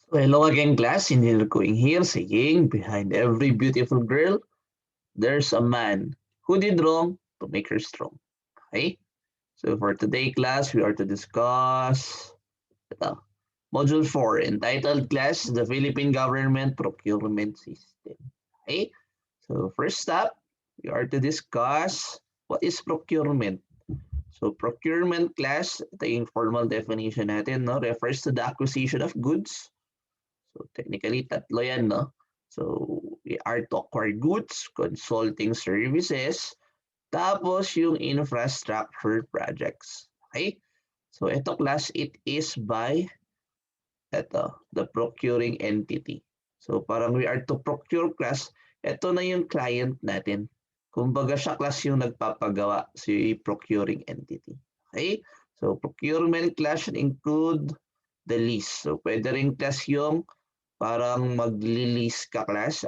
So hello again, class. Engineer Going here saying, behind every beautiful girl, there's a man who did wrong to make her strong. Okay? So for today, class, we are to discuss ito, Module 4, entitled Class, the Philippine Government Procurement System. Okay? So first up, we are to discuss what is procurement. So procurement, class, ito yung formal definition natin, no? Refers to the acquisition of goods. So technically, tatlo yan, no? So we are to acquire goods, consulting services, tapos yung infrastructure projects. Okay? So ito class, it is by the procuring entity. So parang we are to procure class, ito na yung client natin. Kumbaga siya class yung nagpapagawa, si procuring entity. Okay? So procurement class should include the lease. So pwede rin class yung parang magli-lease ka class,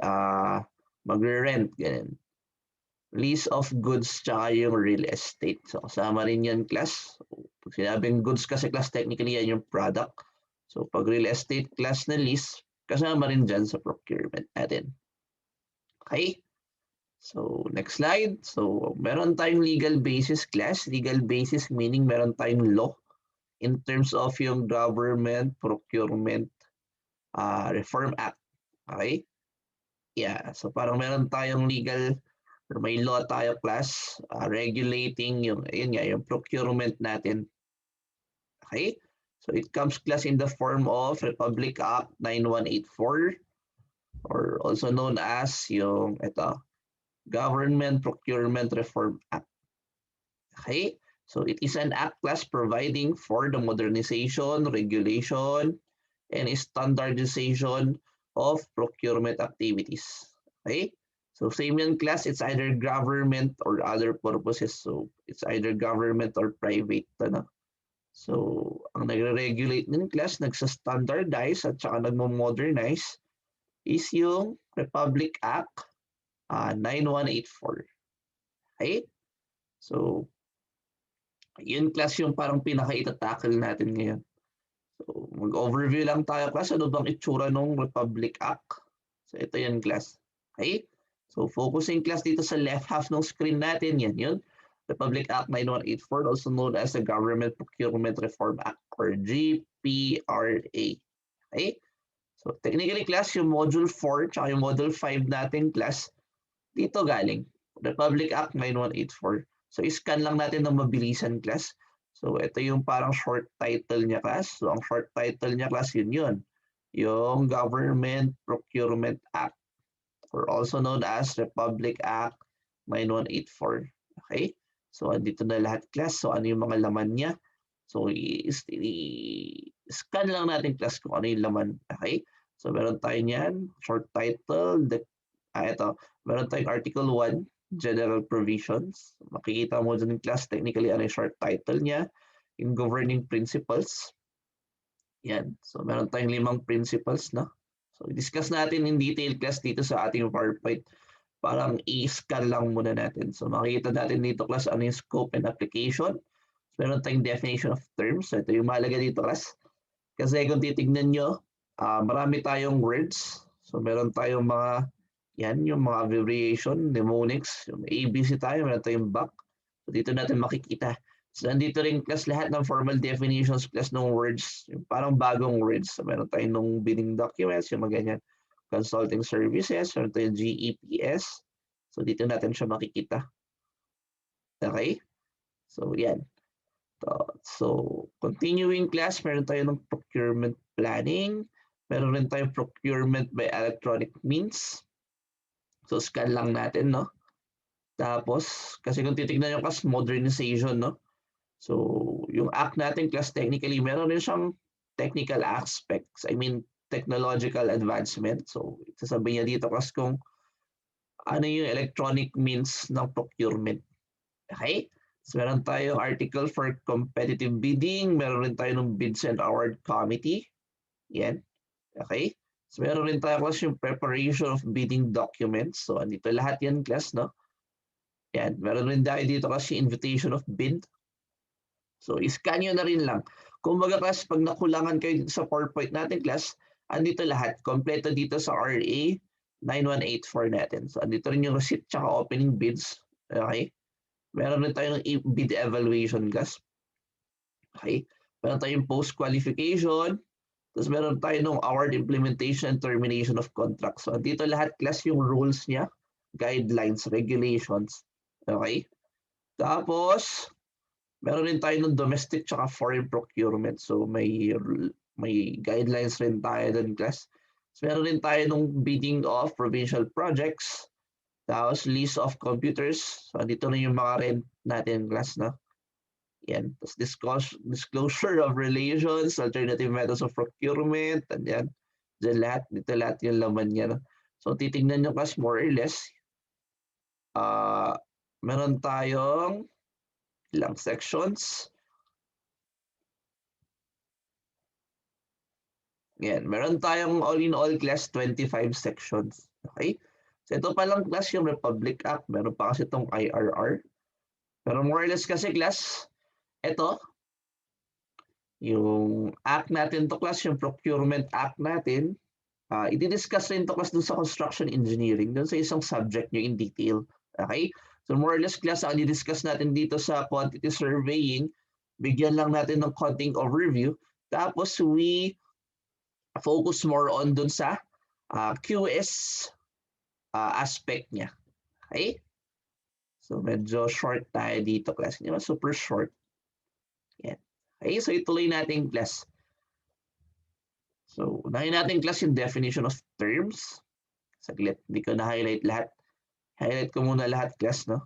magre-rent, ganun. Lease of goods tsaka yung real estate. So kasama rin yan class. Pag sinabing goods kasi class, technically yan yung product. So pag real estate class na lease, kasama rin dyan sa procurement natin. Okay? So next slide. So meron tayong legal basis class. Legal basis meaning meron tayong law in terms of yung Government Procurement Reform Act. Okay? Yeah, so parang meron tayong legal or may law tayo class regulating yung, ayun nga, yung procurement natin. Okay? So it comes class in the form of Republic Act 9184 or also known as yung Government Procurement Reform Act. Okay? So it is an act class providing for the modernization, regulation, and standardization of procurement activities. Okay? So same yan class, it's either government or other purposes. So it's either government or private. Ano? So ang nagre-regulate ng class, nagsa-standardize at saka nagmo-modernize is yung Republic Act 9184. Okay? So yun class yung parang pinaka-itatakil natin ngayon. So mag-overview lang tayo class. Ano bang itsura ng Republic Act? So ito yan class. Okay? So focusing class dito sa left half ng screen natin, yan yun. Republic Act 9184, also known as the Government Procurement Reform Act or GPRA. Okay? So technically class, yung Module 4 tsaka yung Module 5 natin class, dito galing. Republic Act 9184. So iscan lang natin ng mabilisan class. So ito yung parang short title niya class. So ang short title niya class yun yun. Yung Government Procurement Act or also known as Republic Act 9184. Okay? So andito na lahat class. So ano yung mga laman niya? So i-scan lang natin class kung ano yung laman. Okay? So meron tayo niyan, short title, ito, meron tayong Article 1, General Provisions. Makikita mo dyan yung class, technically ano yung short title niya, yung governing principles. Yan. So meron tayong 5 principles, no? So discuss natin in detail class dito sa ating PowerPoint. Parang i-scan lang muna natin. So makikita natin dito class ano yung scope and application. So meron tayong definition of terms. So ito yung mahalaga dito class. Kasi kung titignan nyo, marami tayong words. So meron tayong mga, yan yung mga abbreviation, mnemonics. Yung ABC tayo, meron tayong back. So dito natin makikita. So nandito rin class lahat ng formal definitions plus ng words, yung parang bagong words. So meron tayong nung bidding documents, yung mga ganyan. Consulting services, meron tayong GEPS. So dito natin siya makikita. Okay? So yan. So continuing class, meron tayo ng procurement planning. Meron rin tayong procurement by electronic means. So scan lang natin, no? Tapos, kasi kung titignan yung class, modernization, no? So, yung act natin class technically, meron rin siyang technical aspects. I mean, technological advancement. So, sasabihin niya dito class kung ano yung electronic means ng procurement. Okay? So, meron tayong article for competitive bidding. Meron rin tayo ng bids and award committee. Yan. Okay? So, meron rin tayo class yung preparation of bidding documents. So, andito lahat yan class, no? Yan. Meron rin tayo dito kasi invitation of bid. So, iscan nyo na rin lang. Kung baga class, pag nakulangan kayo sa PowerPoint natin class, andito lahat. Kompleto dito sa RA 9184 natin. So, andito rin yung receipt tsaka opening bids. Okay? Meron rin tayong bid evaluation gas. Okay? Meron tayong post-qualification. Tapos meron tayo ng award implementation and termination of contract. So, dito lahat class yung rules niya, guidelines, regulations. Okay? Tapos, meron rin tayo ng domestic tsaka foreign procurement. So, may guidelines rin tayo doon class. So, meron rin tayo ng bidding of provincial projects. Tapos, lease of computers. So, dito na yung mga rent natin class, no? Yan. Tapos disclosure of relations, alternative methods of procurement, and yan. Diyan lahat, dito lahat yung laman niya. No? So, titignan nyo kasi more or less, meron tayong ilang sections. Yan. Meron tayong all-in-all class 25 sections. Okay? So, ito pa lang class yung Republic Act. Meron pa kasi itong IRR. Pero more or less kasi class, ito, yung act natin to class, yung Procurement Act natin, i-discuss rin to class dun sa construction engineering, dun sa isang subject nyo in detail. Okay? So more or less class, ang i-discuss natin dito sa quantity surveying, bigyan lang natin ng konting overview. Tapos we focus more on dun sa QS aspect niya. Okay? So medyo short tayo dito class. Hindi ba super short? Yan. Okay, so ituloy natin class. So, unahin natin class yung definition of terms. Saglit, hindi ko na-highlight lahat. Highlight ko muna lahat class, no?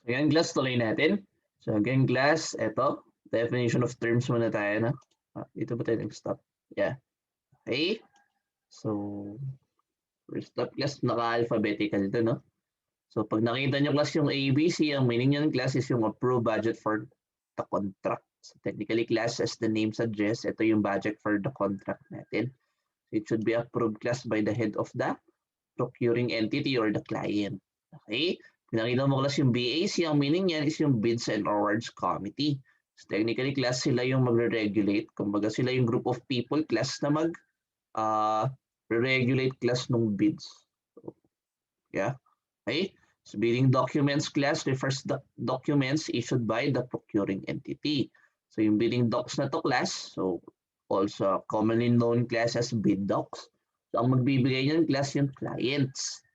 So, yan class, tuloy natin. So, again class, eto. Definition of terms muna tayo, no? Dito ba tayo nag-stop? Yeah. Okay. So, first up class, naka-alphabetical ito, no? So, pag nakita nyo class yung ABC, ang meaning nyo ng class is yung approved budget for the contract. So, technically class, as the name suggests, ito yung budget for the contract natin. So, it should be approved class by the head of the procuring entity or the client. Okay? Pag nakita mo class yung BAC, ang meaning yan is yung Bids and Awards Committee. So, technically class, sila yung magre-regulate. Kumbaga sila yung group of people class na mag-regulate class ng bids. So, yeah. Okay? So, bidding documents class refers to documents issued by the procuring entity. So, yung bidding docs na to class, so also commonly known class as bid docs. So, ang magbibigay niyan class yung clients.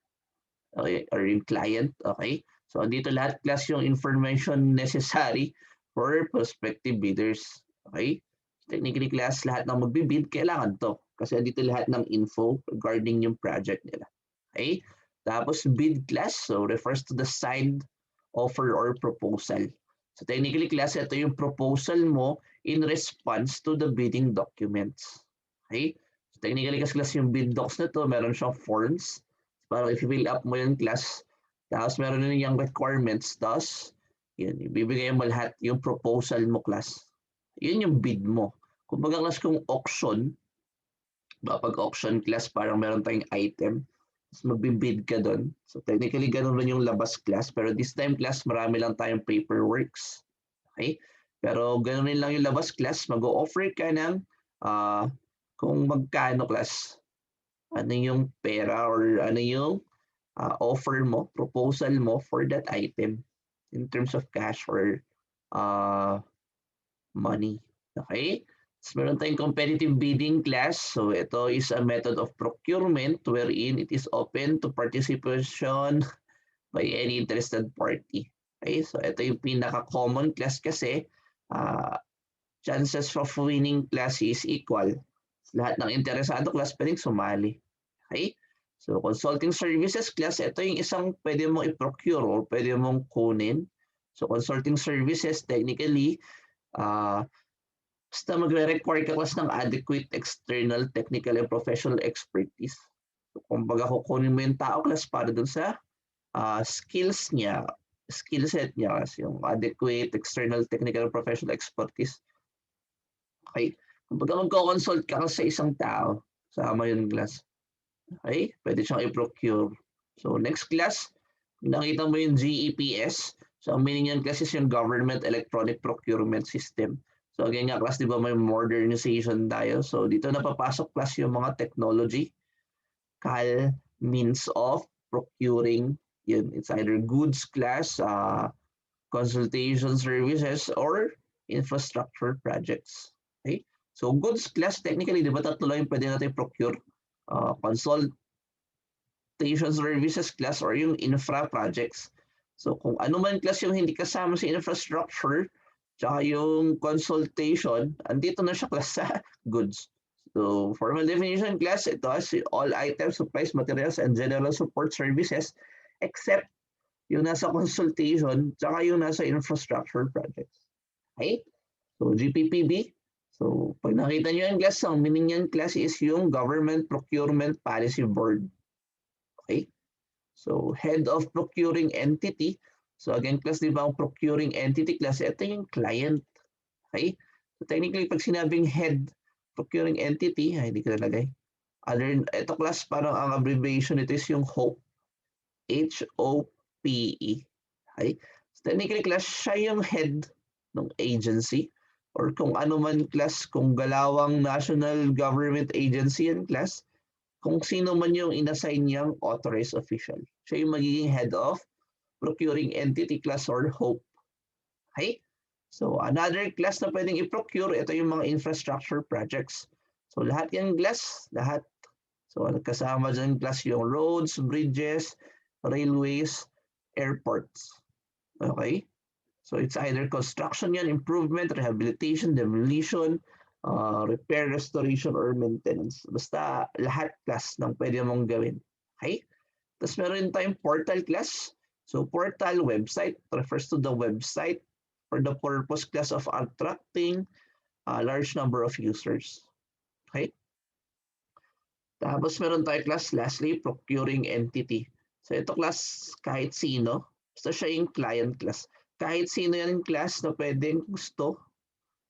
Okay? Or yung client. Okay? So, dito lahat class yung information necessary for prospective bidders. Okay? Technically class, lahat ng magbibid, kailangan to. Kasi dito lahat ng info regarding yung project nila. Okay? Tapos bid class, so refers to the signed offer or proposal. So technically class, ito yung proposal mo in response to the bidding documents. Okay? So technically class yung bid docs na to, meron siyang forms. Parang i-fill up mo yung class. Tapos meron din yung requirements. Tapos, yun, ibibigay mo lahat yung proposal mo class. Yun yung bid mo. Kumbaga class kung auction, pag auction class, parang meron tayong item. Magbibid ka doon. So technically, ganun rin yung labas class. Pero this time class, marami lang tayong paperworks. Okay? Pero ganun rin lang yung labas class. Mag-o-offer ka ng kung magkano class. Ano yung pera or ano yung offer mo, proposal mo for that item in terms of cash or money. Okay? So, meron tayong competitive bidding class. So, ito is a method of procurement wherein it is open to participation by any interested party. Okay? So, ito yung pinaka-common class kasi chances of winning class is equal. Lahat ng interesado class pwedeng sumali. Okay? So, consulting services class, ito yung isang pwede mong i-procure o pwede mong kunin. So, consulting services, technically, basta magre-require ka class ng adequate external technical and professional expertise. So, kumbaga kukunin mo yung tao class para dun sa skills niya, skill set niya kasi yung adequate external technical and professional expertise. Okay? Kumbaga magko-consult ka sa isang tao, sama yun class. Okay? Pwede siyang i-procure. So, next class, nakita mo yung GEPS. So, ang meaning yan class is yung Government Electronic Procurement System. So again nga class, di ba may modernization tayo? So dito napapasok class yung mga technology, means of procuring. Yun, it's either goods class, consultation services, or infrastructure projects. Okay? So goods class, technically, di ba tatlo lang yung pwede natin procure? Consultation services class or yung infra projects. So kung ano man class yung hindi kasama sa infrastructure, tsaka yung consultation, andito na siya class sa goods. So formal definition class, ito as all items, supplies, materials, and general support services except yung nasa consultation tsaka yung nasa infrastructure projects. Okay? So GPPB. So pag nakita nyo yung class, ang meaning yan class is yung Government Procurement Policy Board. Okay? So head of procuring entity. So again class, di ba ang procuring entity class, ito yung client. Okay? So technically, pag sinabing head procuring entity, hindi ko nalagay. Ito class, parang ang abbreviation nito is yung HOPE. H-O-P-E. Okay? So technically class, siya yung head ng agency or kung ano man class, kung galawang national government agency yan class, kung sino man yung inassign niyang authorized official. Siya yung magiging head of procuring entity class or HOPE. Okay? So another class na pwedeng i-procure, ito yung mga infrastructure projects. So lahat yan class, lahat. So kasama dyan class yung roads, bridges, railways, airports. Okay? So it's either construction yan, improvement, rehabilitation, demolition, repair, restoration, or maintenance. Basta lahat class ng pwede mong gawin. Okay? Tapos meron tayong portal class. So portal website refers to the website for the purpose class of attracting a large number of users. Okay? Tapos meron tayo class, lastly, procuring entity. So ito class, kahit sino, basta siya yung client class. Kahit sino yan yung class na pwedeng gusto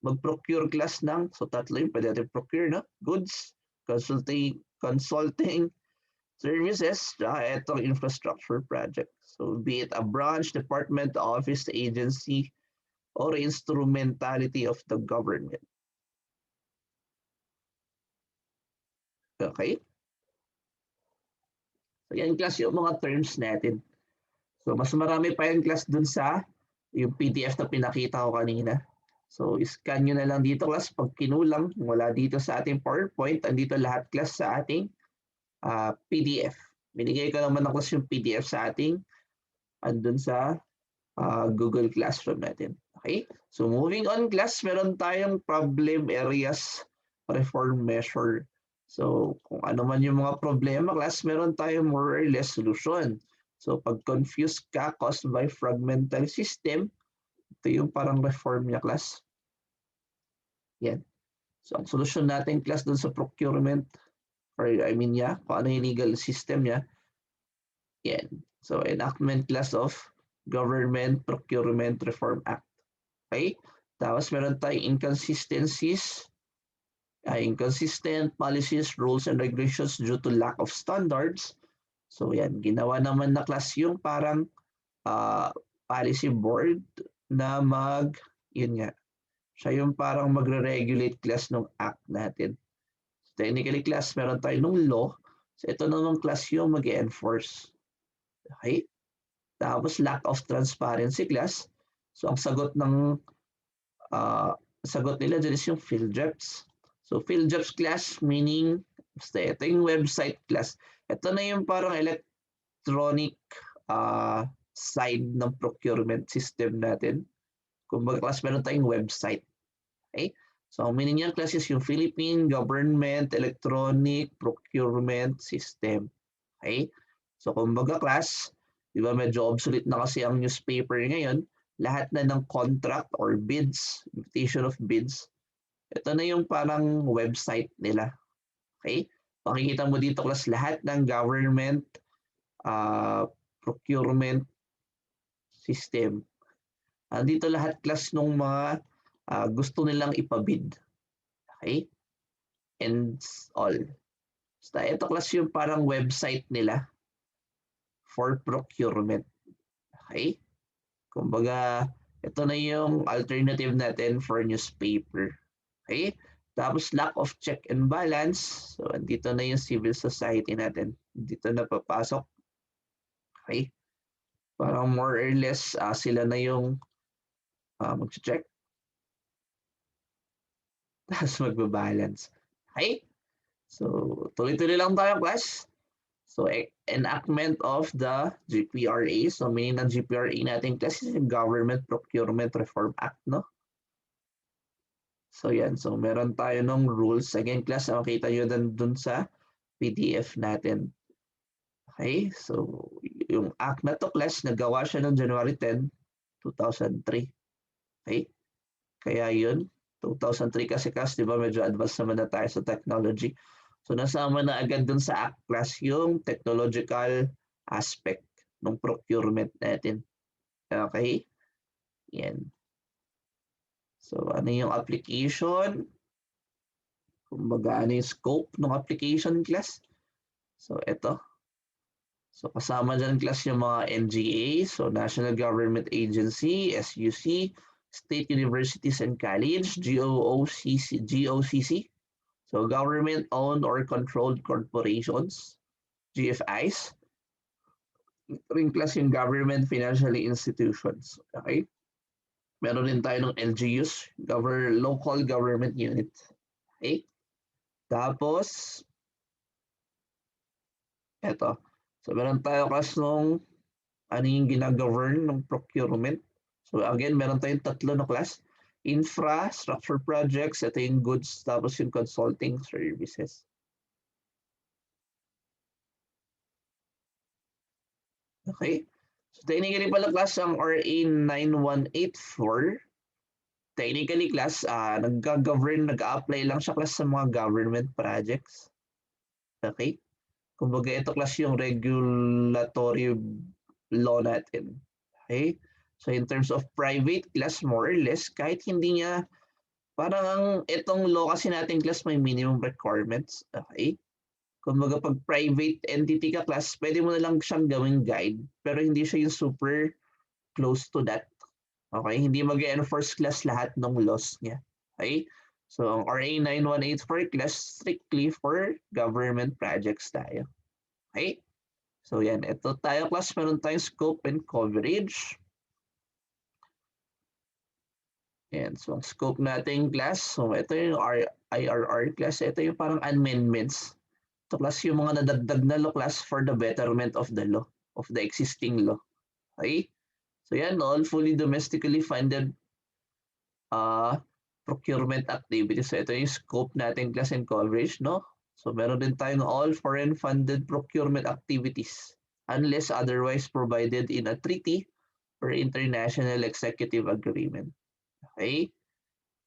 mag-procure class ng, so tatlo yung pwede natin procure, no? Goods, consulting services, tsaka itong infrastructure project. So be it a branch, department, office, agency, or instrumentality of the government. Okay? So yan class yung mga terms natin. So mas marami pa yung class dun sa yung PDF na pinakita ko kanina. So scan nyo na lang dito class. Pag kinulang, wala dito sa ating PowerPoint, andito lahat class sa ating PDF. Binigay ko naman na class yung PDF sa ating andun sa Google Classroom natin. Okay? So moving on class, meron tayong problem areas reform measure. So kung ano man yung mga problema class, meron tayong more or less solution. So pag confused ka caused by fragmental system, ito yung parang reform niya class. Yan. So ang solusyon natin class dun sa procurement, or kung ano yung legal system niya, yan. So enactment class of Government Procurement Reform Act. Okay? Tapos meron tayong inconsistencies, inconsistent policies, rules, and regulations due to lack of standards. So yan, ginawa naman na class yung parang policy board na yun nga, siya yung parang magre-regulate class ng act natin. So technically class, meron tayo nung law. So ito naman class yung mag-enforce. Okay? Tapos lack of transparency class. So ang sagot nila dyan is yung field reps. So field reps class meaning, basta ito yung website class. Ito na yung parang electronic side ng procurement system natin. Kung class, meron tayong website. Okay? So ang meaning niya class is yung Philippine Government Electronic Procurement System. Okay? So kumbaga class, di ba medyo obsolete na kasi ang newspaper ngayon, lahat na ng contract or bids, invitation of bids, ito na yung parang website nila. Okay? Makikita mo dito class lahat ng government procurement system. Dito lahat class nung mga gusto nilang ipabid. Okay? And all. Basta ito class yung parang website nila for procurement. Okay? Kumbaga, Ito na yung alternative natin for newspaper. Okay? Tapos lack of check and balance. So, andito na yung civil society natin. Dito na papasok. Okay? Parang more or less sila na yung mag-check. Tapos magbabalance. Okay? So, tuloy-tuloy lang tayo, class. So, enactment of the GPRA. So, meaning ng GPRA natin, class, is yung Government Procurement Reform Act, no? So, yan. So, meron tayo ng rules. Again, class, makita nyo dun sa PDF natin. Okay? So, yung act na to, class, nagawa siya noong January 10, 2003. Okay? Kaya yun, 2003 kasi, class, di ba, medyo advanced naman na tayo sa technology. So, nasama na agad dun sa act, class, yung technological aspect ng procurement natin. Okay? Yan. So, ano yung application? Kumbaga, ano yung scope ng application, class? So, ito. So, kasama dyan, class, yung mga NGA, so National Government Agency, SUC, State Universities and College, GOCC, so Government-Owned or Controlled Corporations, GFIs, ring class yung Government Financial Institutions. Okay? Meron din tayo ng LGUs, Local Government Unit. Okay? Tapos, eto. So, meron tayo kas nung ano yung ginagovern ng procurement. So, again, meron tayong tatlo na class. Infrastructure projects, ito yung goods, tapos yung consulting services. Okay? So, technically pala, class, ang RA 9184, technically, class, nag-a-apply lang siya, class, sa mga government projects. Okay? Kumbaga, ito, class, yung regulatory law natin. Okay? So, in terms of private, class, more or less, kahit hindi niya, parang itong law kasi natin, class, may minimum requirements. Okay? Kumbaga, pag private entity ka, class, pwede mo na lang siyang gawing guide, pero hindi siya yung super close to that. Okay? Hindi mag-enforce, class, lahat ng laws niya. Okay? So, ang RA 9184, class, strictly for government projects tayo. Okay? So, yan. Ito tayo, class, meron tayong scope and coverage. Yan. So, ang scope natin, class, so ito yung IRR, class. Ito yung parang amendments. Ito, class, yung mga nadagdag na law, class, for the betterment of the law, of the existing law. Okay? So, yan, all fully domestically funded procurement activities. So, ito yung scope natin, class, and coverage, no? So, meron din tayong all foreign funded procurement activities unless otherwise provided in a treaty or international executive agreement. Okay?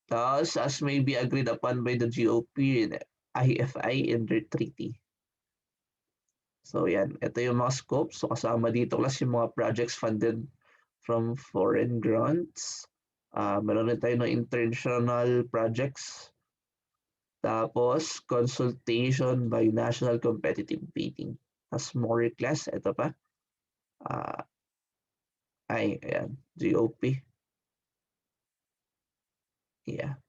Thus, as may be agreed upon by the GOP and IFI in their treaty. So, yan. Ito yung mga scopes. So, kasama dito, class, yung mga projects funded from foreign grants. Meron rin tayo ng international projects. Tapos, consultation by national competitive bidding. Tapos, more, class. Ito pa. Ayan. GOP. Yeah.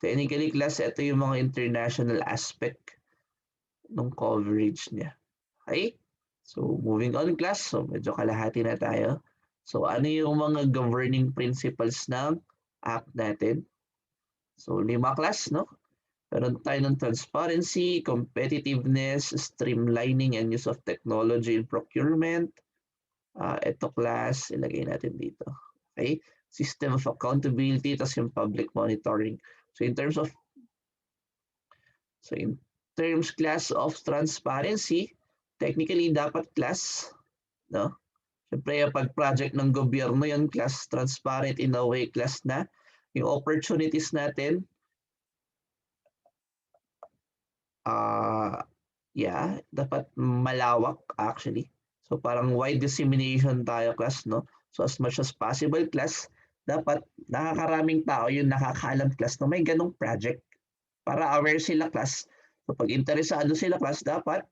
Technically, class, ito yung mga international aspect ng coverage niya. Okay? So, moving on, class. So, medyo kalahati na tayo. So, ano yung mga governing principles ng act natin? So, 5, class, no? Meron tayo ng transparency, competitiveness, streamlining and use of technology in procurement. Ito, class, ilagay natin dito. Okay? System of accountability, tas yung public monitoring. So, in terms, class, of transparency, technically, dapat, class, no? Siyempre, pag project ng gobyerno yan, class, transparent in a way, class, na yung opportunities natin, dapat malawak, actually. So, parang wide dissemination tayo, class, no? So, as much as possible, class, dapat nakakaraming tao yung nakakaalam, class, na may ganong project para aware sila, class. So, pag interesado sila, class, dapat,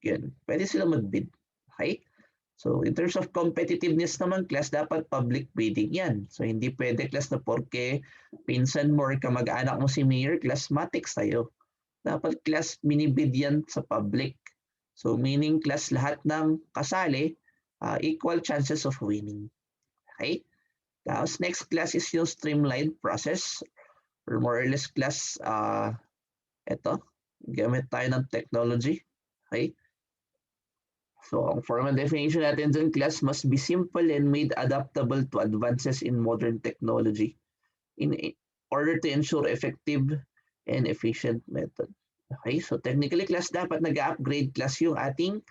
yun, pwede sila mag-bid. Okay? So in terms of competitiveness naman class, dapat public bidding yan. So hindi pwede class na porke pinsan mo or kamag-anak mo si mayor, class matik sa'yo. Dapat class minibid yan sa public. So meaning class lahat ng kasali, equal chances of winning. Okay? Tapos next class is yung streamlined process or more or less class, ito, gamit tayo ng technology. Okay? So ang formal definition natin dun class must be simple and made adaptable to advances in modern technology in order to ensure effective and efficient method. Okay, so technically class dapat nag-upgrade class yung ating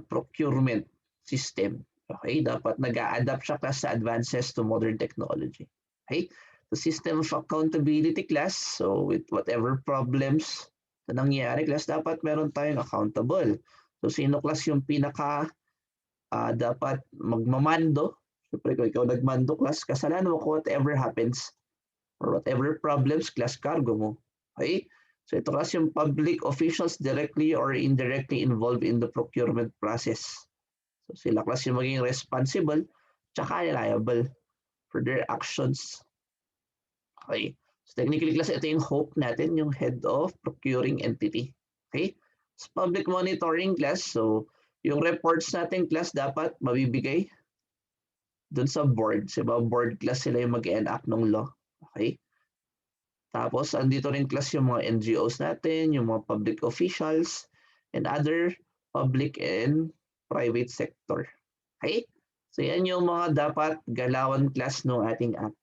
procurement system. Okay, dapat nag-a-adapt siya class sa advances to modern technology. Okay, the system of accountability class, so with whatever problems na nangyari class, dapat meron tayong accountable. So sino class yung pinaka dapat magmamando? Siyempre kung ikaw nagmando class, kasalanan mo kung whatever happens or whatever problems class cargo mo. Okay? So ito class yung public officials directly or indirectly involved in the procurement process. So sila class yung maging responsible tsaka liable for their actions. Okay? So technically class, ito yung hope natin, yung head of procuring entity. Okay? So public monitoring class, so yung reports natin class dapat mabibigay dun sa board. Diba? Board class sila yung mag-enact ng law. Okay? Tapos andito rin class yung mga NGOs natin, yung mga public officials, and other public and private sector. Okay? So yan yung mga dapat galawan class ng ating act.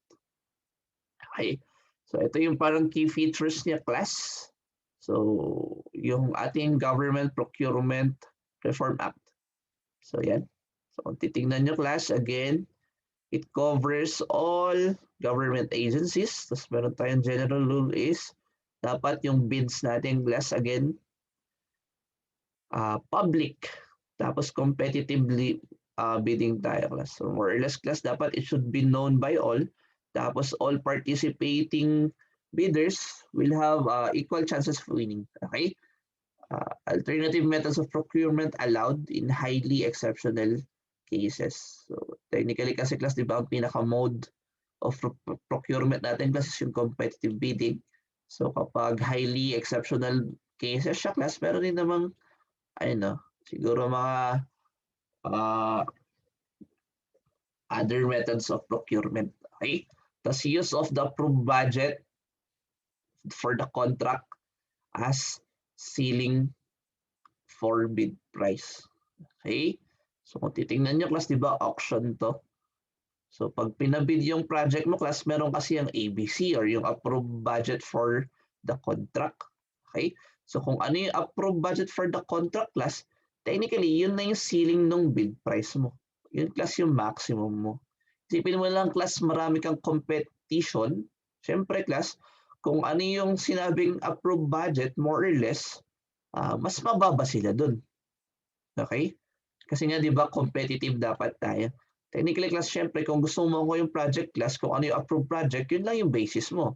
Okay? So ito yung parang key features niya class. So yung ating Government Procurement Reform Act. So yan. So kung titingnan nyo class, again, it covers all government agencies. Tapos meron tayong general rule is dapat yung bids natin class, again, public. Tapos competitively bidding tayo class. So more or less class, dapat it should be known by all. Tapos all participating bidders will have equal chances of winning. Okay? Alternative methods of procurement allowed in highly exceptional cases. So technically kasi class, di ba, ang pinaka-mode of procurement natin class is yung competitive bidding. So kapag highly exceptional cases siya class, meron din namang, siguro mga other methods of procurement. Okay? Tapos use of the approved budget for the contract as ceiling for bid price. Okay? So kung titingnan nyo class, di ba, auction to. So pag pinabid yung project mo class, meron kasi yung ABC or yung approved budget for the contract. Okay? So kung ano yung approved budget for the contract class, technically yun na yung ceiling ng bid price mo. Yun class yung maximum mo. Isipin mo lang class, marami kang competition. Siyempre class, kung ano yung sinabing approved budget, more or less, mas mababa sila dun. Okay? Kasi nga, di ba, competitive dapat tayo. Technically class, syempre, kung gusto mo ko yung project class, kung ano yung approved project, yun lang yung basis mo.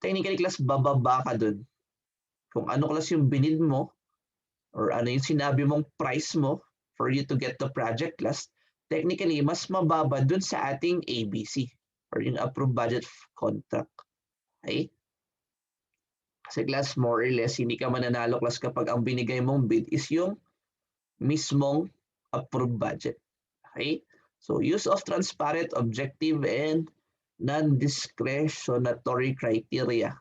Technically class, bababa ka dun. Kung ano class yung binid mo, or ano yung sinabi mong price mo for you to get the project class, technically, mas mababa dun sa ating ABC, or yung approved budget contract. Okay? Kasi class, more or less, hindi ka mananalo class kapag ang binigay mong bid is yung mismong approved budget. Okay? So, use of transparent, objective, and non-discretionary criteria.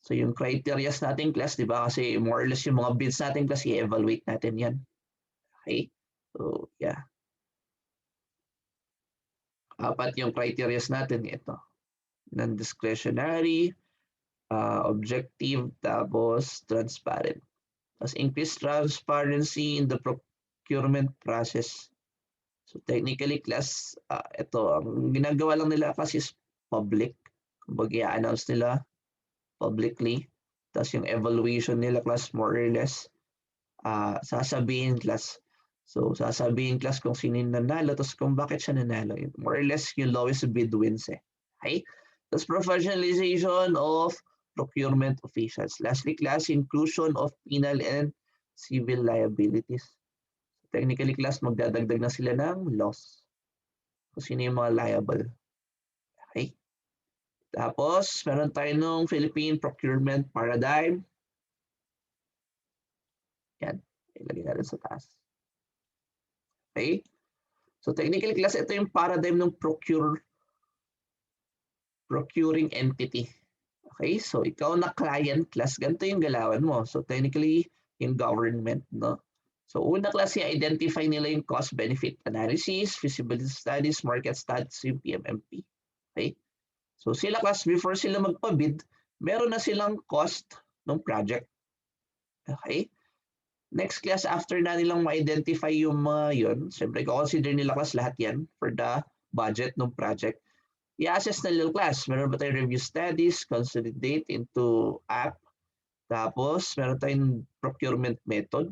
So, yung criteria natin class, di ba? Kasi more or less yung mga bids natin class, i-evaluate natin yan. Okay? So, yeah. Apat yung criteria natin ito. Non-discretionary, objective, tapos transparent. Tapos increase transparency in the procurement process. So technically class, ito, ang ginagawa lang nila kasi is public. Kumbaga i-announce nila publicly. Tapos yung evaluation nila class, more or less, sasabihin class. So sasabihin class kung sino yung nanalo, tapos kung bakit siya nanalo. More or less yung lowest bid wins eh. Okay? Tapos professionalization of procurement officials. Lastly class, inclusion of penal and civil liabilities. technically class, magdadagdag na sila ng loss. Kung sino yung mga liable. Okay? Tapos, meron tayo nung Philippine Procurement Paradigm. Yan. Ilagay natin sa taas. Okay? So, technically class, ito yung paradigm ng procuring entity. Okay? So, ikaw na client class, ganito yung galawan mo. So, technically, yung government, no? So, una class, i-identify nila yung cost-benefit analysis, feasibility studies, market studies, yung PMMP. Okay? So, sila class, before sila magpabid, meron na silang cost ng project. Okay? Next class, after na nilang ma-identify yung mga yun, siyempre, consider nila class lahat yan for the budget ng project. I-assess na nila class. Meron ba tayong review studies, consolidate into app, tapos meron tayong procurement method,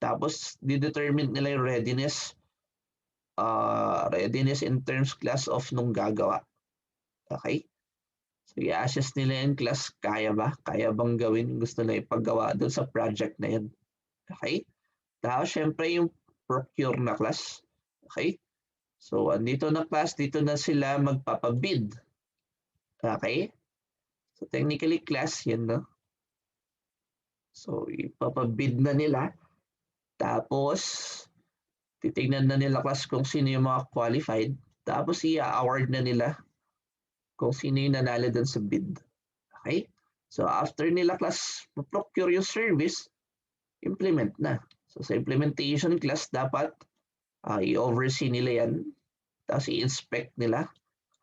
tapos di-determine nila yung readiness in terms class of nung gagawa. Okay? So, i-assess nila yung class, kaya ba? Kaya bang gawin yung gusto na ipagawa doon sa project na yun? Okay? Tapos, syempre, yung procure na class. Okay? So, andito na class, dito na sila magpapabid. Okay? So, technically, class, yun, no? So, ipapabid na nila. Tapos, titignan na nila class kung sino yung mga qualified. Tapos, i-award na nila kung sino yung nanalo dun sa bid. Okay? So, after nila class procure yung service, implement na. So, sa implementation class, dapat i-oversee nila yan. Tapos, i-inspect nila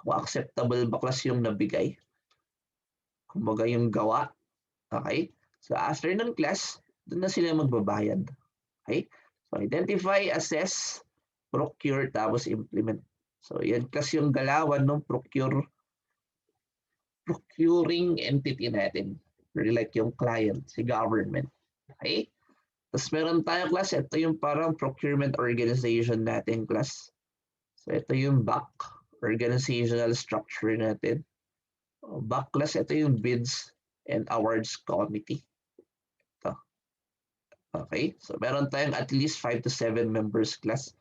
kung acceptable ba class yung nabigay. Kumbaga yung gawa. Okay? So, after ng class, doon na sila magbabayad. Okay? So, identify, assess, procure, tapos implement. So, yan class yung galawan ng procuring entity natin. Like yung client, si government. Okay? Tapos meron tayo class, ito yung parang procurement organization natin class. So ito yung back organizational structure natin. Back class, ito yung bids and awards committee. Ito. Okay? So meron tayong at least 5 to 7 members class.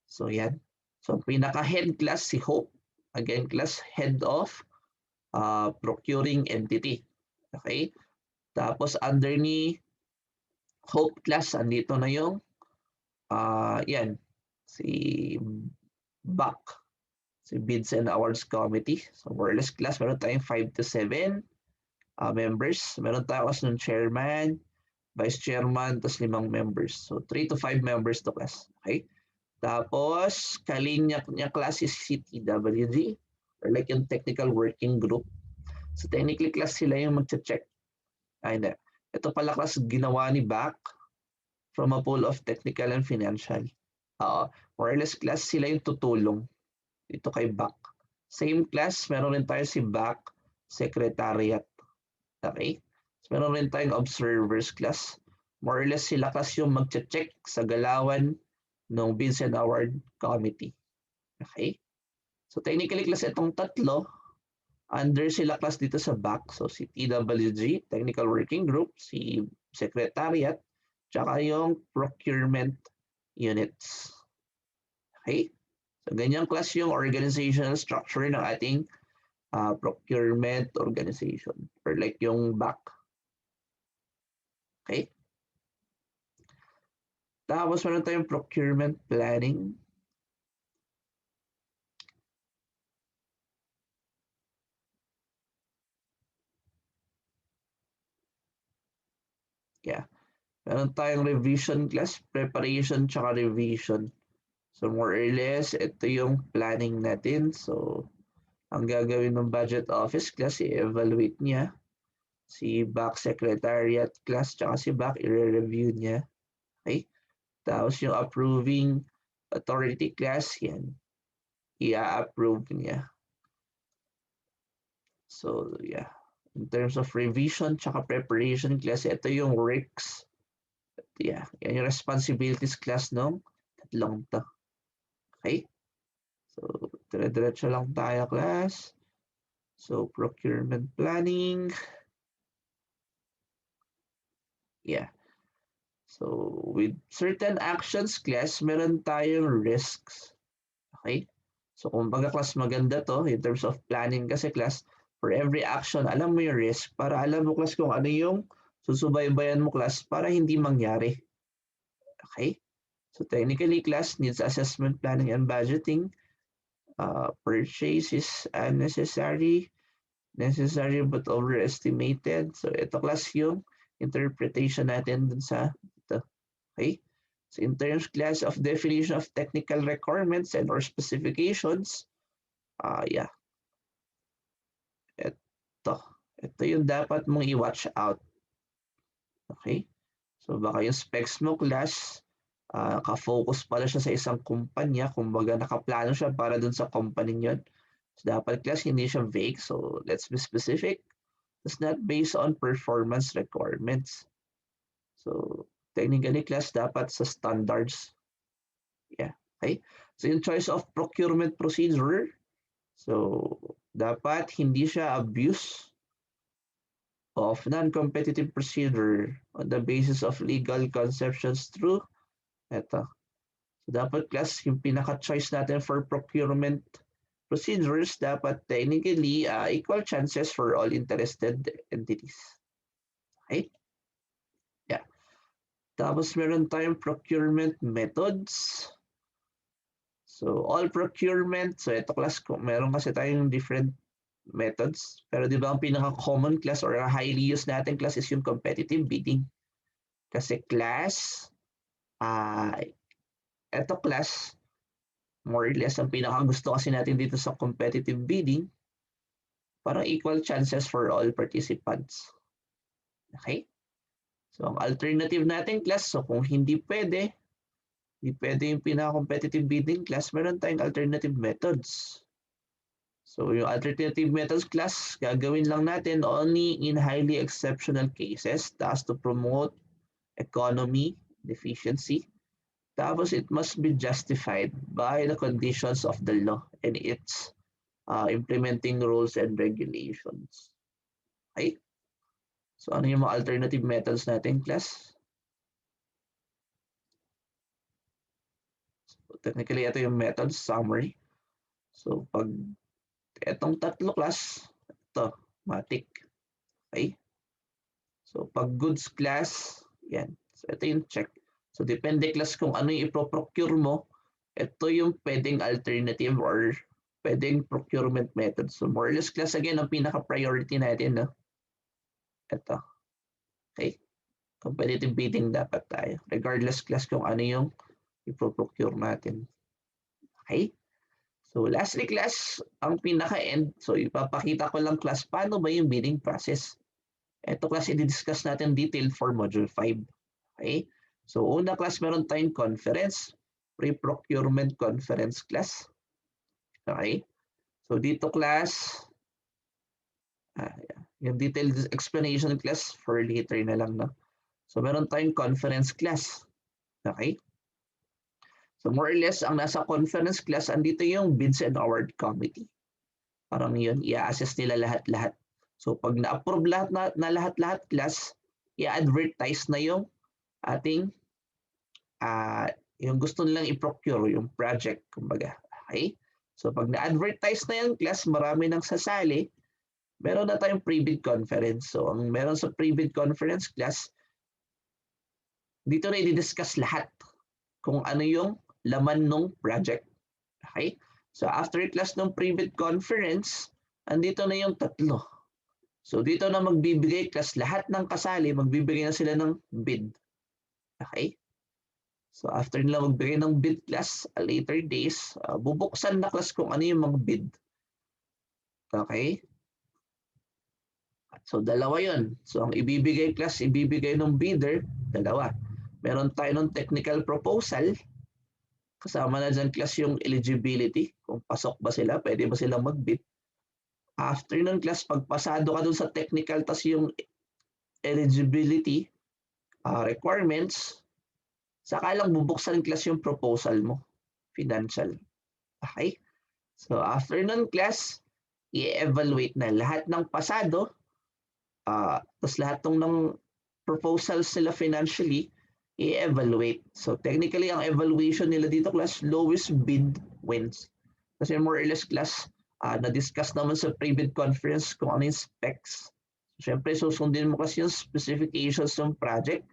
So yan. So pinaka-head class si Hope. Again class, head of procuring entity. Okay? Tapos under ni Hope class, andito na yung yan, si BAC, si Bids and Awards Committee. So more or less class, meron tayong 5 to 7 members. Meron tayo kasi ng chairman, vice chairman, tapos 5 members. So 3 to 5 members to class. Okay? Tapos, kalinya niya class is CTWG, or like yung technical working group. So technically class sila yung mag-check. Ito pala class ginawa ni BAC from a pool of technical and financial. More or less class sila yung tutulong dito kay BAC. Same class, meron rin tayo si BAC Secretariat. Okay? So, meron rin tayong observers class. More or less sila class yung mag-check sa galawan ng Bids and Award Committee. Okay? So technically class itong tatlo, under sila class dito sa BAC. So si TWG, Technical Working Group, si Secretariat, tsaka yung Procurement Units. Okay? So ganyan class yung organizational structure ng ating procurement organization, or like yung BAC. Okay? Tapos meron tayong Procurement Planning. Yeah. Meron tayong revision class, preparation, tsaka revision. So more or less, ito yung planning natin. So, ang gagawin ng budget office class, i-evaluate niya. Si BAC Secretariat class, tsaka si BAC, i-review niya. Okay? Tapos yung approving authority class, yan. I-approve niya. So, yeah. In terms of revision, tsaka preparation class, ito yung works. Yeah. Yan yung responsibilities class ng tatlong to. Okay? So, dire-diretso lang tayo, class. So, procurement planning. Yeah. So, with certain actions class, meron tayong risks. Okay? So, kumbaga class maganda to in terms of planning kasi class, for every action, alam mo yung risk para alam mo class kung ano yung susubaybayan mo class para hindi mangyari. Okay? So, technically class needs assessment, planning, and budgeting. Purchase is unnecessary, necessary but overestimated. So, ito class yung interpretation natin dun sa ito. Okay? So in terms class of definition of technical requirements and or specifications, yeah, ito. Ito yung dapat mong i-watch out. Okay? So baka yung specs mo class, ka-focus pala siya sa isang kumpanya, kumbaga nakaplano siya para dun sa company yun. So dapat class hindi siya vague, so let's be specific. It's not based on performance requirements. So technically class dapat sa standards. Yeah. Okay? So yung choice of procurement procedure, so dapat hindi siya abuse of non-competitive procedure on the basis of legal conceptions through eto. So dapat class yung pinaka-choice natin for procurement procedures dapat technically equal chances for all interested entities. Okay? Yeah. Tapos meron tayong procurement methods. So all procurement, so ito class, meron kasi tayong different methods. Pero di ba ang pinaka-common class or highly used natin class is yung competitive bidding. Kasi class, ito class, more or less, ang pinaka-gusto kasi natin dito sa competitive bidding, parang equal chances for all participants. Okay? So ang alternative natin class, so kung hindi pwede yung pinaka-competitive bidding class, meron tayong alternative methods. So yung alternative methods class, gagawin lang natin only in highly exceptional cases. That's to promote economy, efficiency. Tapos it must be justified by the conditions of the law and its implementing rules and regulations. Okay? So ano yung mga alternative methods natin class? So, technically, ito yung methods summary. So pag etong tatlo class, ito, matik. Okay? So, pag goods class, yan. So, ito yung check. So, depende class kung ano yung ipoprocure mo, ito yung pwedeng alternative or pwedeng procurement method. So, more or less class again, ang pinaka-priority natin, no? Ito. Okay? Competitive bidding dapat tayo. Regardless class kung ano yung ipoprocure natin. Okay? So, lastly class, ang pinaka-end, so ipapakita ko lang class, paano ba yung bidding process? Ito class, i-discuss natin detail for Module 5. Okay? So, una class, meron tayong conference, pre-procurement conference class. Okay? So, dito class, yung detailed explanation class for later na lang. No? So, meron tayong conference class. Okay? So, more or less, ang nasa conference class, andito yung bids and award committee. Parang yun, i-assess nila lahat-lahat. So, pag na-approve lahat na lahat-lahat class, i-advertise na yung ating yung gusto nilang i-procure, yung project, kumbaga. Okay? So, pag na-advertise na yung class, marami nang sasali, meron na tayong pre-bid conference. So, ang meron sa pre-bid conference class, dito na i-discuss lahat kung ano yung laman ng project. Okay? So, after class ng pre-bid conference, andito na yung tatlo. So, dito na magbibigay class lahat ng kasali, magbibigay na sila ng bid. Okay? So, after nila magbigay ng bid class, later days, bubuksan na class kung ano yung mga bid. Okay? So, dalawa yun. So, ang ibibigay class, ibibigay ng bidder, dalawa. Meron tayo ng technical proposal, kasama na dyan class yung eligibility, kung pasok ba sila, pwede ba silang mag-bid. After ng class, pag pasado ka dun sa technical, tas yung eligibility requirements, saka lang bubuksan class yung proposal mo, financial. Okay? So, after ng class, i-evaluate na lahat ng pasado, tapos lahat ng proposals nila financially, i-evaluate. So technically, ang evaluation nila dito class, lowest bid wins. Kasi more or less class, na-discuss naman sa pre-bid conference kung ano yung specs. So, syempre, susundin mo kasi yung specifications ng project.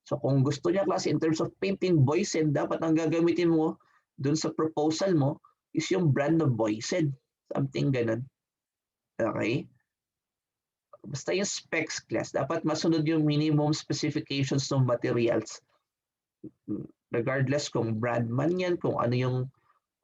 So kung gusto niya class in terms of painting Boysen, dapat ang gagamitin mo dun sa proposal mo is yung brand of Boysen. Something ganun. Okay? Basta yung specs class, dapat masunod yung minimum specifications ng materials. Regardless kung brand man yan, kung ano yung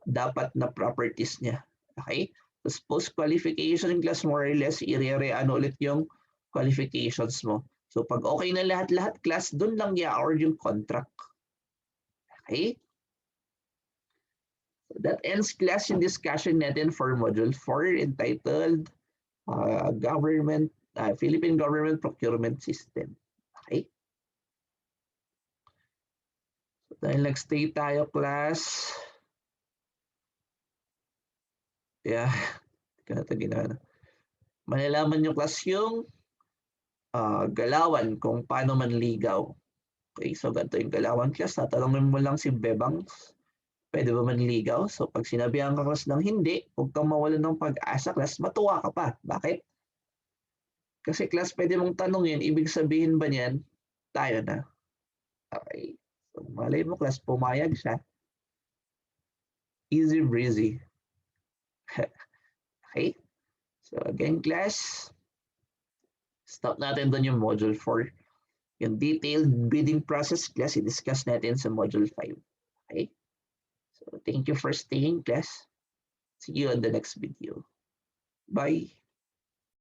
dapat na properties niya. Okay? Tapos post-qualification class, more or less, i-re-ano ulit yung qualifications mo. So pag okay na lahat-lahat class, dun lang i-award yung contract. Okay? So that ends class yung discussion natin for Module 4 entitled Philippine Government Procurement System. Okay? So dahil nag-stay tayo class, yeah, kaya ito ginawa. Malalaman nyo class yung galawan kung paano manligaw. Okay, so ganito yung galawan class. Tatanungin mo lang si Bebang, pwede ba manligaw? So pag sinabihan ka class ng hindi, huwag kang mawalan ng pag-asa class, matuwa ka pa. Bakit? Kasi class, pwede mong tanungin, ibig sabihin ba niyan, tayo na. Okay. So malay mo class, pumayag siya. Easy breezy. Okay. So again class, stop natin doon yung module 4. Yung detailed bidding process class, i-discuss natin sa module 5. Okay? So thank you for staying class. See you on the next video. Bye.